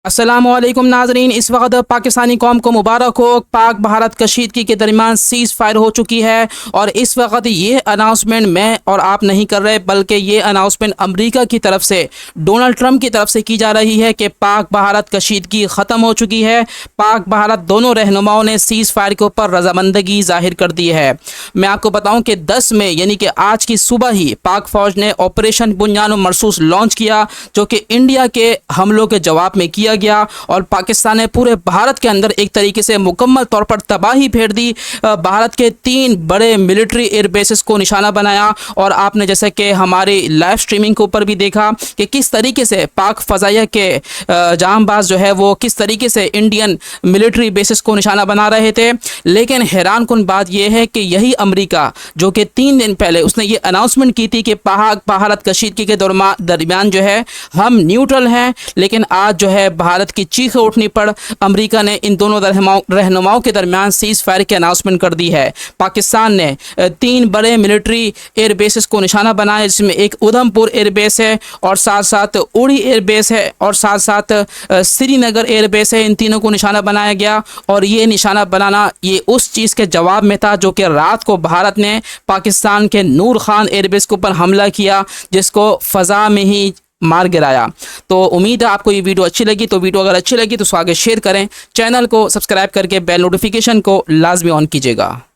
अस्सलाम वालेकुम नाजरीन, इस वक्त पाकिस्तानी कौम को मुबारक हो। पाक भारत कशीदगी के दरमियान सीज़ फायर हो चुकी है और इस वक्त ये अनाउंसमेंट मैं और आप नहीं कर रहे, बल्कि ये अनाउंसमेंट अमेरिका की तरफ से, डोनाल्ड ट्रंप की तरफ से की जा रही है कि पाक भारत कशीदगी ख़त्म हो चुकी है। पाक भारत दोनों रहनुमाओं ने सीज़ फायर के ऊपर रजामंदगी जाहिर कर दी है। मैं आपको बताऊँ कि 10 मई यानी कि आज की सुबह ही पाक फ़ौज ने ऑपरेशन बुनियान मरसूस लॉन्च किया, जो कि इंडिया के हमलों के जवाब में किया गया और पाकिस्तान ने पूरे भारत के अंदर एक तरीके से मुकम्मल तौर पर तबाही फेर दी। भारत के 3 बड़े मिलिट्री एयर बेसिस को निशाना बनाया और आपने जैसे कि हमारी लाइव स्ट्रीमिंग के ऊपर भी देखा कि किस तरीके से पाक फ़ज़ाइया के जांबाज जो है वो किस तरीके से इंडियन मिलिट्री बेसिस को निशाना बना रहे थे। लेकिन हैरान कुन बात यह है कि यही अमेरिका जो कि 3 दिन पहले उसने ये अनाउंसमेंट की थी कि पाक भारत कशीदगी के दरमियान जो है हम न्यूट्रल हैं, लेकिन आज जो है भारत की चीखें उठनी पड़ अमेरिका ने इन दोनों रहनुमाओं के दरमियान सीज़ फायर की अनाउंसमेंट कर दी है। पाकिस्तान ने 3 बड़े मिलिट्री एयर बेसिस को निशाना बनाया, जिसमें एक उधमपुर एयर बेस है और साथ साथ उड़ी एयर बेस है और साथ साथ श्रीनगर एयर बेस है। इन तीनों को निशाना बनाया गया और ये निशाना बनाना ये उस चीज़ के जवाब में था जो कि रात को भारत ने पाकिस्तान के नूर खान एयरबेस के ऊपर हमला किया, जिसको फ़ज़ा में ही मार गिराया। तो उम्मीद है आपको ये वीडियो अच्छी लगी। तो वीडियो अगर अच्छी लगी तो इसको आगे शेयर करें, चैनल को सब्सक्राइब करके बेल नोटिफिकेशन को लाजमी ऑन कीजिएगा।